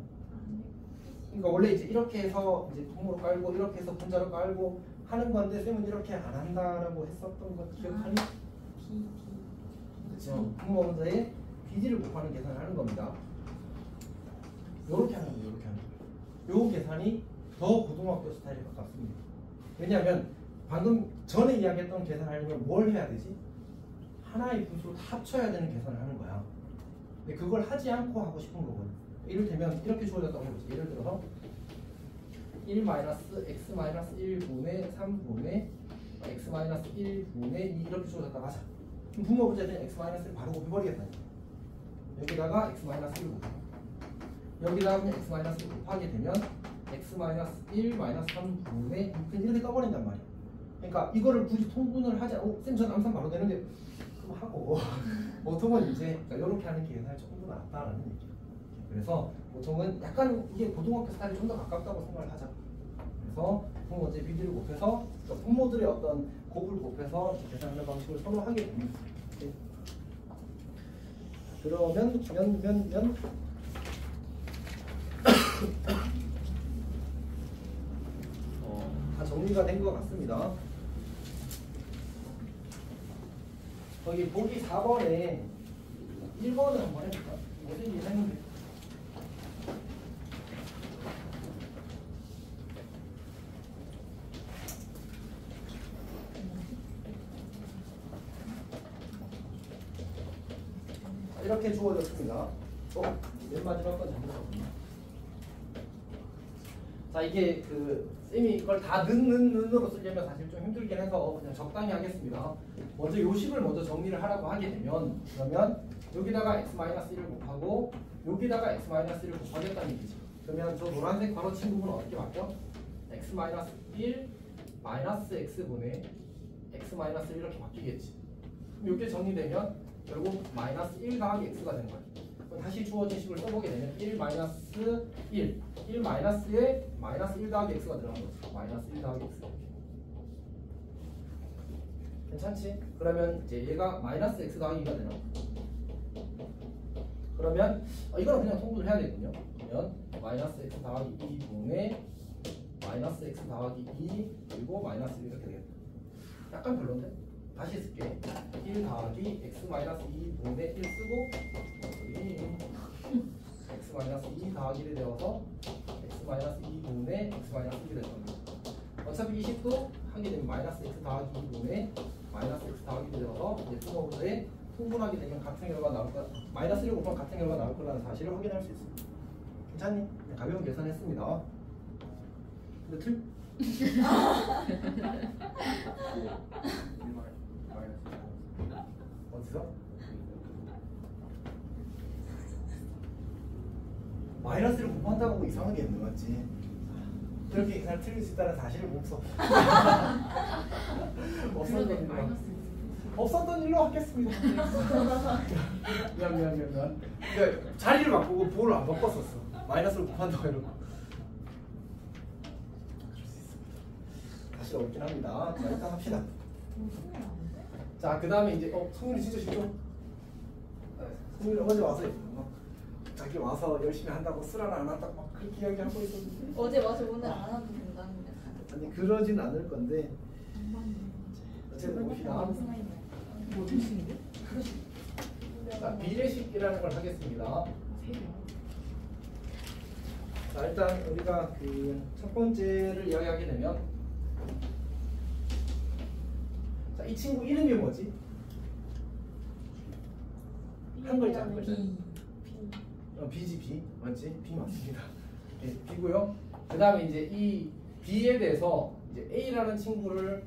그러니까 원래 이제 이렇게 해서 이제 분모로 깔고 이렇게 해서 분자로 깔고 하는 건데 쌤은 이렇게 안 한다라고 했었던 거 기억하니? 그렇죠. 분모 분자에 비디를 곱하는 계산을 하는 겁니다. 요렇게 하는 거예요. 요렇게 하는 거예요. 요 계산이 더 고등학교 스타일에 가깝습니다. 왜냐하면 방금 전에 이야기했던 계산하려면 뭘 해야 되지? 하나의 분수를 합쳐야 되는 계산을 하는 거야. 근데 그걸 하지 않고 하고 싶은 거거든. 이를테면 이렇게 주어졌다고 해보지. 예를 들어서 1-x-1분의 3분의 x-1분의 2 이렇게 주어졌다고 하자. 그럼 분모 분자에 대한 x-를 바로 곱해버리겠다니까. 여기다가 x-1을 곱하고 여기다가 그냥 x-를 곱하게 되면 x-1 3분의 2 이렇게 떠버린단 말이야. 그러니까 이거를 굳이 통분을 하지 않고 쌤 전 암산 바로 되는데 그럼 하고 보통은 이제 그러니까 이렇게 하는 게 계산이 조금 더 낫다라는 얘기야. 그래서 보통은 약간 이게 고등학교 스타일이 좀 더 가깝다고 생각을 하자. 그래서 분모제 비디를 곱해서 그러니까 분모들의 어떤 곱을 곱해서 계산하는 방식을 선호하게 됩니다. 네. 그러면 다 정리가 된 것 같습니다. 거기 보기 4번에 1번을 한번 해볼까? 어제 얘기했는데 이렇게 주어졌습니다. 맨 마지막 건 잘못했군요. 자, 이게 그 쌤이 이걸 다 는으로 쓰려면 사실 좀 힘들긴 해서 그냥 적당히 하겠습니다. 먼저 요식을 먼저 정리를 하라고 하게 되면 그러면 여기다가 x-1을 곱하고 여기다가 x-1을 곱하겠다는 얘기죠. 그러면 저 노란색 바로 친 부분은 어떻게 바뀌어? x-1 x분의 x-1 이렇게 바뀌겠지. 그럼 이게 정리되면 결국 -1 더하기 x가 되는 거야. 그럼 다시 주어진 식을 써보게 되면 1 마이너스에 -1 더하기 x가 들어간 거지. -1 더하기 x. 괜찮지? 그러면 이제 얘가 -x 더하기 2가 되나? 그러면 이거는 그냥 통분을 해야 되거든요. 그러면 -x 더하기 2분의 -x 더하기 2 그리고 -1 이렇게 되겠다. 약간 별론데? 다시 쓸게. 1 더하기 x-2분의 1 쓰고 x-2 더하기 1이 되어서 x-2분의 x-1이 될 겁니다. 어차피 이 식도 하게 되면 -x 더하기 2분의 -x 더하기 1이 되어서 이제 분모분자에 통분하게 되면 같은 결과가 나올 거야. -1을 곱하면 같은 결과가 나올 거라는 사실을 확인할 수 있습니다. 괜찮니? 가벼운 계산했습니다. 근데 어디서? 마이너스를 곱한다고 이상하게 했는 거지. 그렇게 계산을 틀릴 수 있다는 사실을 몸소 없었던 일로 하겠습니다. 미안. 자리를 바꾸고 볼을 안 바꿨었어. 마이너스를 곱한다고 해놓고. 사실 어렵긴 합니다. 자, 일단 합시다. 자, 그 다음에 이제 성률이 진짜 쉽죠? 성률이 어제 와서 자기 와서 열심히 한다고 쓰라나 안 한다고 막 그렇게 이야기하고 있었는데 어제 와서 오늘 안 하면 된다는데. 아니 그러진 않을 건데 어쨌든 봅시다. 뭐 무슨인데? 자, 비례식이라는 걸 하겠습니다. 자, 일단 우리가 그 첫 번째를 이야기하게 되면 자, 이 친구 이름이 뭐지? 한 글자 한 글자. B지 B 맞지? B 맞습니다. 네, B고요. 그 다음에 이제 이 B에 대해서 이제 A라는 친구를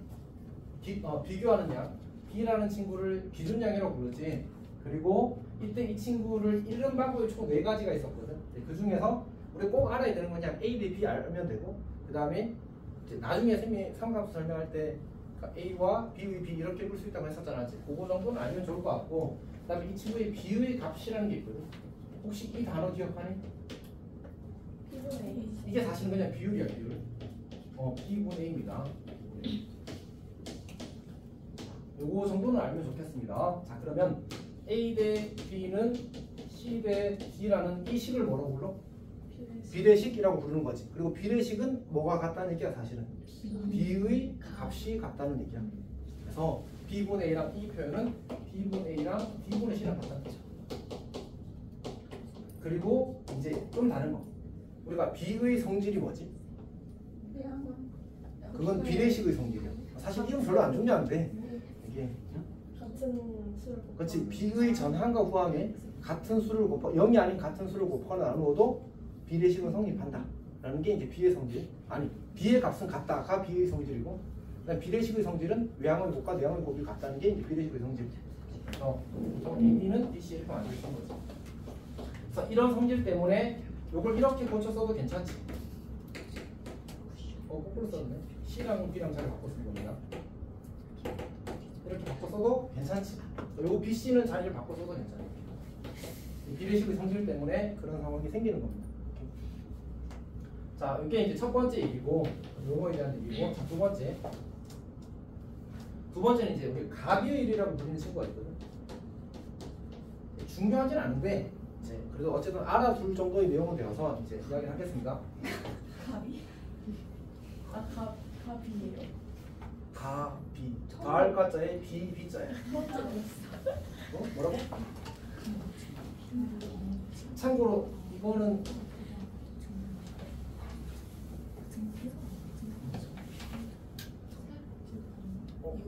비교하는 양, B라는 친구를 기준양이라고 부르지. 그리고 이때 이 친구를 이름 방법이 총 4가지가 있었거든. 그 중에서 우리 꼭 알아야 되는 건 그냥 A 대 B 알면 되고, 그 다음에 나중에 삼각함수 설명할 때 A와 B의 B 이렇게 볼 수 있다고 했었잖아. 그거 정도는 알면 좋을 것 같고, 그 다음에 이 친구의 B의 값이라는 게 있거든. 혹시 이 단어 기억하니? 이게 사실은 그냥 비율이야, 비율. B분의 A입니다. 요거 정도는 알면 좋겠습니다. 자, 그러면 A 대 B는 C 대 D라는 이 식을 뭐라고 불러? 비례식이라고 부르는 거지. 그리고 비례식은 뭐가 같다는 얘기야, 사실은? B의 값이 같다는 얘기야. 그래서 B분의 A랑 이 표현은 B분의 A랑 D분의 C랑 같다는 거죠. 그리고 이제 좀 다른 거. 우리가 B의 성질이 뭐지? 그건 비례식의 성질이야. 사실 이건 별로 안 중요한데 이게 같은 수를 그렇지. B의 전항과 후항에 같은 수를 곱하 0이 아닌 같은 수를 곱하거나 나누어도 비례식은 성립한다 라는 게 이제 B의 성질. 아니 B의 값은 같다가 B의 성질이고, 비례식의 성질은 외항의 곱과 내항의 곱이 같다는 게 이제 비례식의 성질. B는 BC 이렇게 만들 수 있는 거죠. 그래서 이런 성질 때문에 이걸 이렇게 고쳐 써도 괜찮지. 거꾸로 썼네. C랑 B랑 잘 바꿔 쓴 겁니다. 이렇게 바꿔 써도 괜찮지. 요거 BC는 자리를 바꿔 써도 괜찮아요. 비례식의 성질 때문에 그런 상황이 생기는 겁니다. 자, 이게 이제 첫 번째 얘기고, 용어에 대한 얘기고, 자, 두 번째. 두 번째는 이제 우리 가비의일이라고 부르는 친구가 있거든. 중요하진 않은데, 이제 그래도 어쨌든 알아둘 정도의 내용은 되어서 이제 이야기를 하겠습니다. 가비? 가비예요. 가비. 가을 가자에 비자야. 뭐라고? 참고로 이거는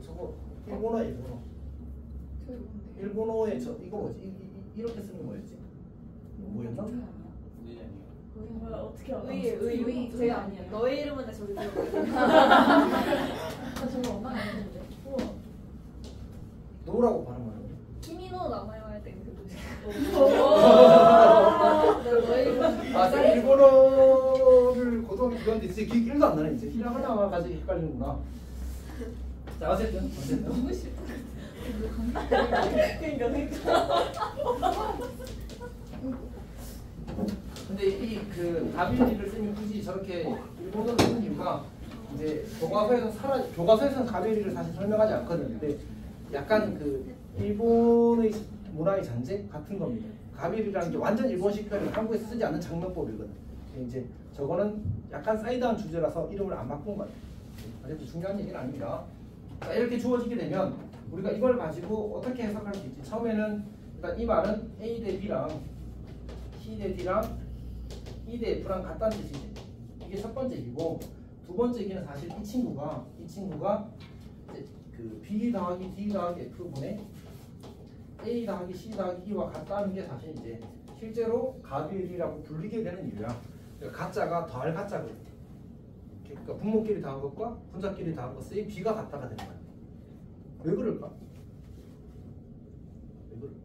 저거 일본어. 일본어에 이거 뭐지? 이렇게 쓰는 거 뭐였지? 뭐였나? 뭐야 어떻게 알아? 의 제가 아니야. 너의 이름은 내 저기 들어. 저거 엄마가 했는데. 노라고 발음하는 거. 키미노 나마요 할 때 그 너의 이름. 아, 일본어를 고등학교 배웠는데 이제 기억이 1도 안 나네. 이제 히라가나 가지고 헷갈리는구나. 자, 어쨌든 너무 싫다. 근데 이 그 가비의일을 쓰면 굳이 저렇게 일본어를 쓰는 이유가 이제 교과서에서는 가비의일을 사실 설명하지 않거든요. 근데 약간 그 일본의 문화의 잔재 같은 겁니다. 가비의일이라는 게 완전 일본식 표현을 한국에서 쓰지 않는 장명법이거든. 이제 저거는 약간 사이드한 주제라서 이름을 안 바꾼 거예요. 어쨌든 중요한 얘기는 아닙니다. 자, 이렇게 주어지게 되면 우리가 이걸 가지고 어떻게 해석할 수 있지? 처음에는 일단 이 말은 A 대 B랑 C 대 D랑 E 대 F랑 같다는 뜻이지. 이게 첫 번째 얘기고, 두 번째 얘기는 사실 이 친구가 이제 그 B 더하기 D 더하기 F분의 A 더하기 C 더하기 E와 같다는 게 사실 이제 실제로 가비의일이라고 불리게 되는 이유야. 그러니까 가짜가 더할 가짜거든. 그러니까 분모끼리 더한 것과 분자끼리 더한 것의 B가 같다가 되는 거야. 왜 그럴까? 왜 그럴까?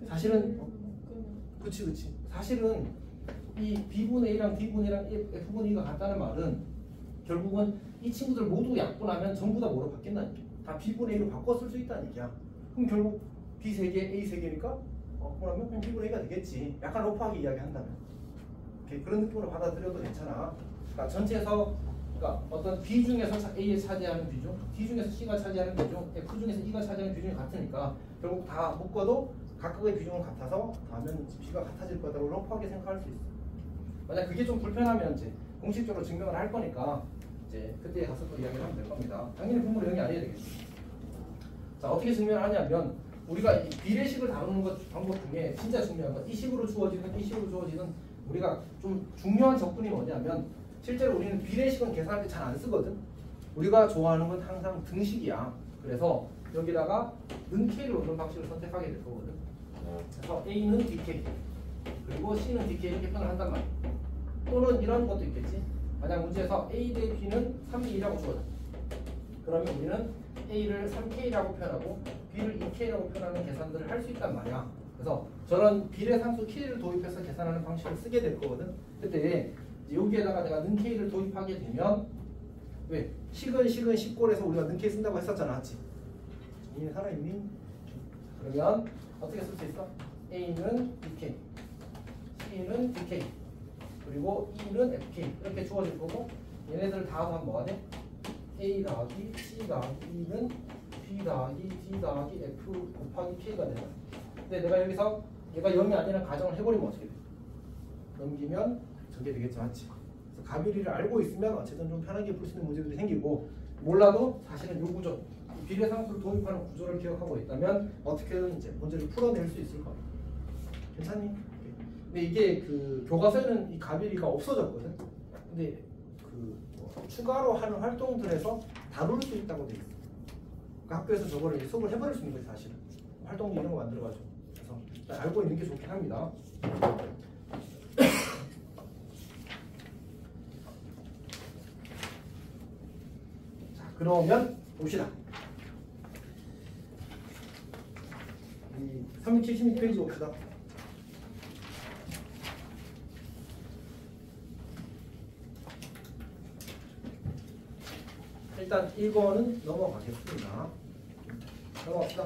사실은 그치. 사실은 이 B분의 A랑 D분의 A랑 F분의 E가 같다는 말은 결국은 이 친구들 모두 약분하면 전부 다 뭐로 바뀐다는 얘기야. 다 B분의 A로 바꿔 쓸 수 있다는 얘기야. 그럼 결국 B 3개, A 3개니까 그러면 그냥 B분의 A가 되겠지. 약간 오프하게 이야기한다면 이렇게 그런 느낌으로 받아들여도 괜찮아. 그러니까 전체에서 그러니까 어떤 B 중에서 A에 차지하는 비중, D 중에서 C가 차지하는 비중, F 중에서 E가 차지하는 비중이 같으니까 결국 다 묶어도 각각의 비중은 같아서 다음엔 B가 같아질 거다라고 러프하게 생각할 수 있어. 만약 그게 좀 불편하면 이제 공식적으로 증명을 할 거니까 이제 그때 가서 또 이야기를 하면 될 겁니다. 당연히 분모를 영이 아니어야 되겠죠. 자, 어떻게 증명을 하냐면 우리가 이 비례식을 다루는 것 방법 중에 진짜 중요한 건 이 식으로 주어지는 이 식으로 주어지는 우리가 좀 중요한 접근이 뭐냐면 실제로 우리는 비례식은 계산할 때 잘 안 쓰거든. 우리가 좋아하는 건 항상 등식이야. 그래서 여기다가 는K를 넣는 방식을 선택하게 될 거거든. 그래서 A는 DK 그리고 C는 DK 이렇게 표현을 한단 말이야. 또는 이런 것도 있겠지. 만약 문제에서 A 대 B는 3대 2라고 주어져. 그러면 우리는 A를 3K라고 표현하고 B를 2K라고 표현하는 계산들을 할 수 있단 말이야. 그래서 저런 비례상수 K를 도입해서 계산하는 방식을 쓰게 될 거거든. 그때 여기에다가 내가 는 K를 도입하게 되면 왜? 식은 식골에서 우리가 는 K 쓴다고 했었잖아. 맞지? 이미 살아있니? 그러면 어떻게 쓸 수 있어? A는 DK C는 DK 그리고 E는 FK 이렇게 주어질 거고 얘네들 다 하면 뭐가 돼? A 더하기 C 더하기 E는 B 더하기 D 더하기 F 곱하기 K가 되는 거야. 근데 내가 여기서 얘가 0이 아니라는 가정을 해버리면 어떻게 돼? 넘기면 저게 되겠죠. 맞지? 그래서 가비리를 알고 있으면 어쨌든 좀 편하게 풀 수 있는 문제들이 생기고 몰라도 사실은 요 구조 비례상수를 도입하는 구조를 기억하고 있다면 어떻게든 이제 문제를 풀어낼 수 있을 겁니다. 괜찮니? 근데 이게 그 교과서에는 이 가비리가 없어졌거든. 근데 그 추가로 하는 활동들에서 다룰 수 있다고 돼 있어. 그러니까 학교에서 저거를 수업을 해버릴 수 있는 거지 사실은. 활동지 이런 거 만들어가지고. 그래서 알고 있는 게 좋긴 합니다. 자, 그러면 봅시다. 이 376페이지 봅시다. 일단 1번은 넘어가겠습니다. 넘어갑시다.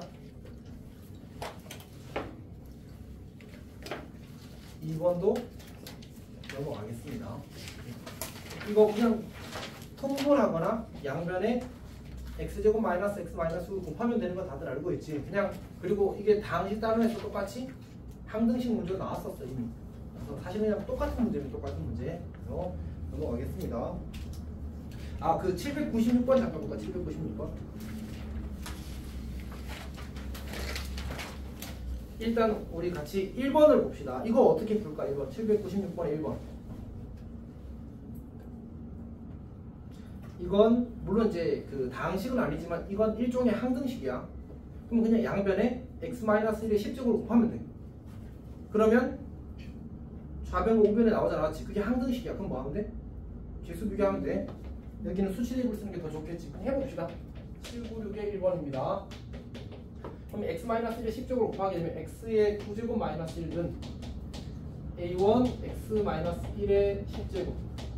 2번도 넘어가겠습니다. 이거 그냥 통분하거나 양변에 x제곱 마이너스 x 마이너스 곱하면 되는 거 다들 알고 있지. 그냥 그리고 이게 당시 따름에서 똑같이 항등식 문제가 나왔었어 이미. 그래서 사실 그냥 똑같은 문제면 똑같은 문제. 그래서 넘어가겠습니다. 아, 그 796번 잠깐 볼까? 796번. 일단 우리 같이 1번을 봅시다. 이거 어떻게 풀까? 1번. 796번 1번. 이건 물론 이제 그 다항식은 아니지만 이건 일종의 항등식이야. 그럼 그냥 양변에 x-1의 10제곱을 곱하면 돼. 그러면 좌변과 우변에 나오잖아. 맞지? 그게 항등식이야. 그럼 뭐 하면 돼? 계수 비교하면 돼. 여기는 수치 대입을 쓰는 게 더 좋겠지. 그럼 해봅시다. 796의 1번입니다. 그럼 x-1의 10제곱을 곱하게 되면 x의 9제곱 마이너스 1은 a1 x-1의 10제곱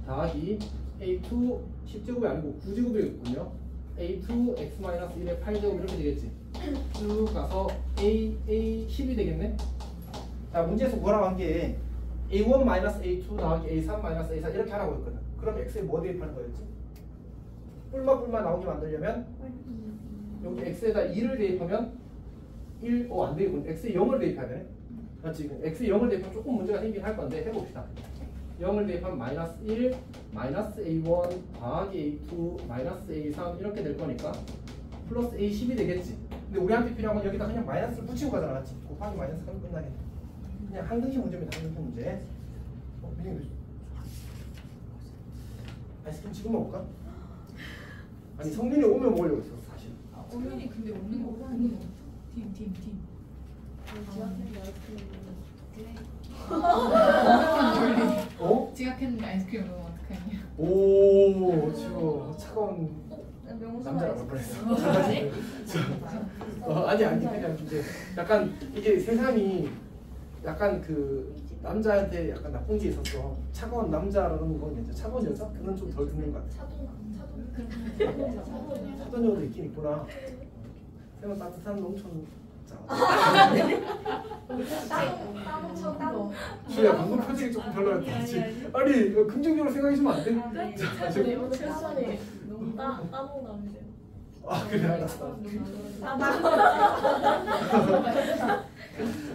더하기 a2 10제곱이 아니고 9제곱이겠군요. a2 x-1의 8제곱 이렇게 되겠지. 쭉 가서 a 10이 되겠네. 자, 문제에서 뭐라고 한 게 a1 a2 더하기 a3 a4 이렇게 하라고 했거든. 그럼 x에 뭐 대입하는 거였지? 뿔마 나오게 만들려면 여기 x에다 2를 대입하면 1, 안 되겠군. x에 0을 대입해야 되네. 맞지? x에 0을 대입하면 조금 문제가 생긴 할 건데 해봅시다. 0을 대입하면 마이너스 1, 마이너스 a1 더하기 a2 마이너스 a3 이렇게 될 거니까 플러스 a10이 되겠지. 근데 우리한테 필요한 건 여기다 그냥 마이너스를 붙이고 가잖아. 맞지? 곱하기 마이너스 하면 끝나겠네. 그냥 항등식 문제입니다. 항등식 문제. 아이스크림 지금 먹을까? 아니 성민이 오면 먹으려고 했어 사실. 성민이 근데 없는 거 없는 거. 팀. 어? 지각했는데 아이스크림 먹으면 어떡하냐. 오, 지금 차가운 명수가 남자라고 뻔했어. 아니 그냥 이제 약간 이게 세상이 약간 그 남자한테 약간 나쁜 게 있었어. 차가운 남자라는 건 이제 차가운 여자 그건 좀 덜 듣는 것 같아. 차가운 여자도 있긴 있구나. 세상 따뜻한 농촌 자. 따봉 주야 방금 표정이 조금 별로였지. 아니 이거 긍정적으로 생각해주면 안 돼? 네, 오늘 패션이 너무 따봉남이세요. 아 그래 알았어.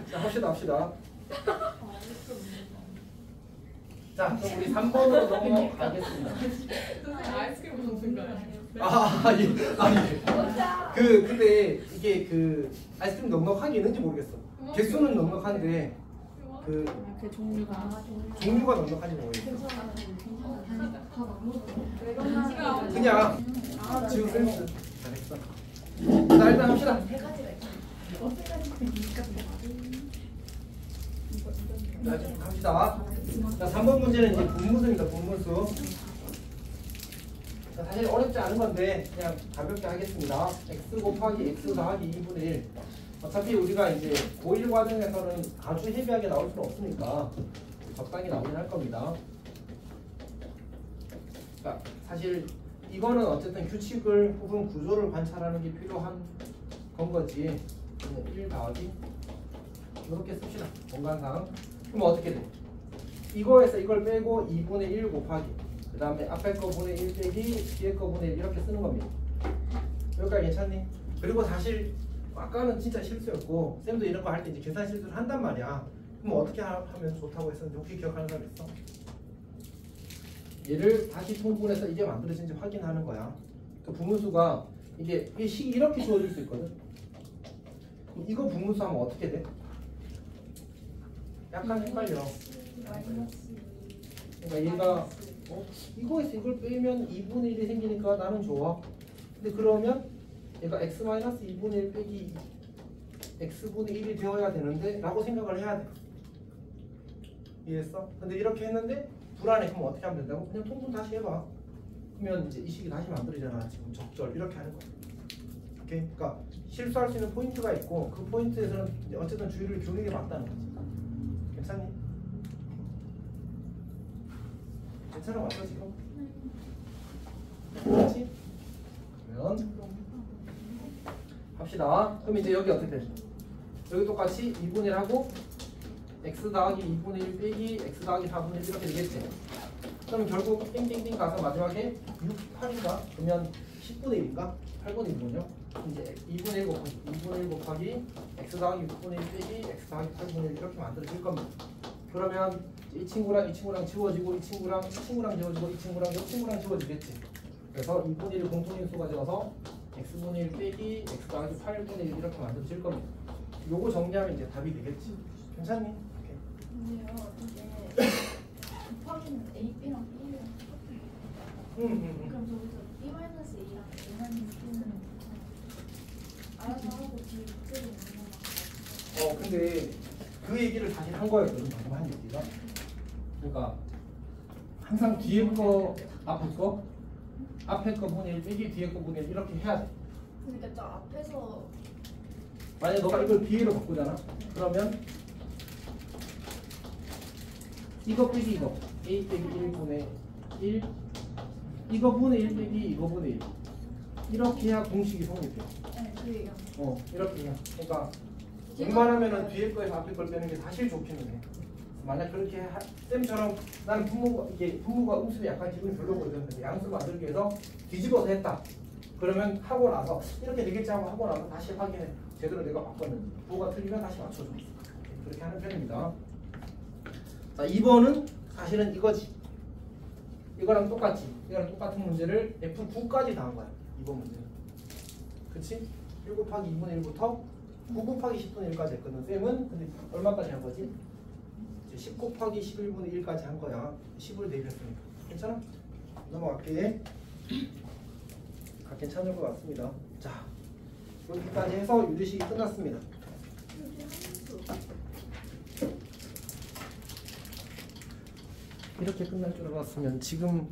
자 합시다. 자 그럼 우리 3번으로 넘어가겠습니다. 아이스크림 먹는가요? 근데 이게 그 아이스크림 넉넉하게 있는지 모르겠어. 개수는 넉넉한데 그 종류가 넉넉한지 모르겠어. 그냥 지금 센스 잘했어. 자 일단 합시다. 자 좀 갑시다. 자 3번 문제는 이제 분무수입니다. 분무수. 자, 사실 어렵지 않은 건데 그냥 가볍게 하겠습니다. x 곱하기 x 더하기 2분의 1. 어차피 우리가 이제 고1 과정에서는 아주 헤비하게 나올 수는 없으니까 적당히 나오긴 할 겁니다. 자, 사실 이거는 어쨌든 규칙을 혹은 구조를 관찰하는 게 필요한 건 거지. 1 더하기 이렇게 씁시다. 공간상. 그럼 어떻게 돼? 이거에서 이걸 빼고 2분의 1 곱하기 그 다음에 앞에 거 분의 1 빼기 뒤에 거 분의 1 이렇게 쓰는 겁니다. 여기까지 괜찮니? 그리고 사실 아까는 진짜 실수였고 쌤도 이런 거 할 때 이제 계산 실수를 한단 말이야. 그럼 어떻게 하면 좋다고 했었는지 혹시 기억하는 사람 있어? 얘를 다시 통분해서 이게 만들어진지 확인하는 거야. 그 분무수가 이게 식이 이렇게 주어질 수 있거든. 그럼 이거 분무수 하면 어떻게 돼? 약간 헷갈려. 그러니까 얘가 이거에서 이걸 빼면 2분의 1이 생기니까 나는 좋아. 근데 그러면 얘가 x-2분의 1 빼기 x분의 1이 되어야 되는데 라고 생각을 해야 돼. 이해했어? 근데 이렇게 했는데 불안해. 그럼 어떻게 하면 된다고? 그냥 통분 다시 해봐. 그러면 이제 이 식이 다시 만들어지잖아. 지금 적절 이렇게 하는 거야. 오케이? 그러니까 실수할 수 있는 포인트가 있고 그 포인트에서는 이제 어쨌든 주의를 기울이는 게 맞다는 거지. 괜찮니? 괜찮아 맞아 지금? 그렇지? 그러면 합시다. 그럼 이제 여기 어떻게 돼? 여기 똑같이 2분의 1 하고 x 더하기 2분의 1 빼기 x 더하기 4분의 1 이렇게 되겠지? 그럼 결국 띵띵띵 가서 마지막에 6, 8인가? 그러면 10분의 1인가? 8분의 1이군요. 이제 2분의 1 곱하기 2분의 1 곱하기 x 더하기 6분의 1 빼기 x 더하기 8분의 1 이렇게 만들어질 겁니다. 그러면 이 친구랑 지워지고 이 친구랑 지워지고 이 친구랑 지워지겠지. 그래서 2분의 1 공통인수가 되어서 x분의 1 빼기 x 더하기 8분의 1 이렇게 만들어질 겁니다. 요거 정리하면 이제 답이 되겠지. 괜찮니? 오케이. 근데요 이게 곱하기는 a, b랑 b랑 똑같아요. 그럼 저기서 b-a랑 a-b는 알아서 하고 뒤에 그대로 넣는 거. 근데 그 얘기를 사실 한 거였거든. 방금 한 얘기가. 그러니까 항상 뒤에 거 앞에 거 분의 1 빼기 뒤에 거 분의 1 이렇게 해야 돼. 그러니까 저 앞에서 만약에 너가 이걸 b로 바꾸잖아. 그러면 이거 빼기 이거 a 빼기 1분의 1 이거 분의 1 빼기 이거 분의 1 이렇게 해야 공식이 성립돼. 네, 그 얘기야. 이렇게 해야. 그러니까 웬만하면은 뒤에 거에서 앞에 걸 빼는 게 사실 좋기는 해. 만약 그렇게 쌤처럼 나는 분모가 음수에 약간 기분이 별로거든. 근데 양수 만들기 위해서 뒤집어서 했다. 그러면 하고 나서 이렇게 되겠지 하고 나서 다시 확인해. 제대로 내가 바꿨는지. 부호가 틀리면 다시 맞춰줘. 그렇게 하는 편입니다. 자, 2번은 사실은 이거지. 이거랑 똑같지. 이거랑 똑같은 문제를 F9까지 다 한 거야. 2번 문제는. 그치? 1 곱하기 2분의 1부터 9 곱하기 10분의 1까지 했거든. 쌤은 근데 얼마까지 한 거지? 10 곱하기 11분의 1까지 한 거야. 10을 대입했으니까. 괜찮아? 넘어갈게. 괜찮을 것 같습니다. 자, 여기까지 해서 유리식이 끝났습니다. 이렇게 끝날 줄 알았으면 지금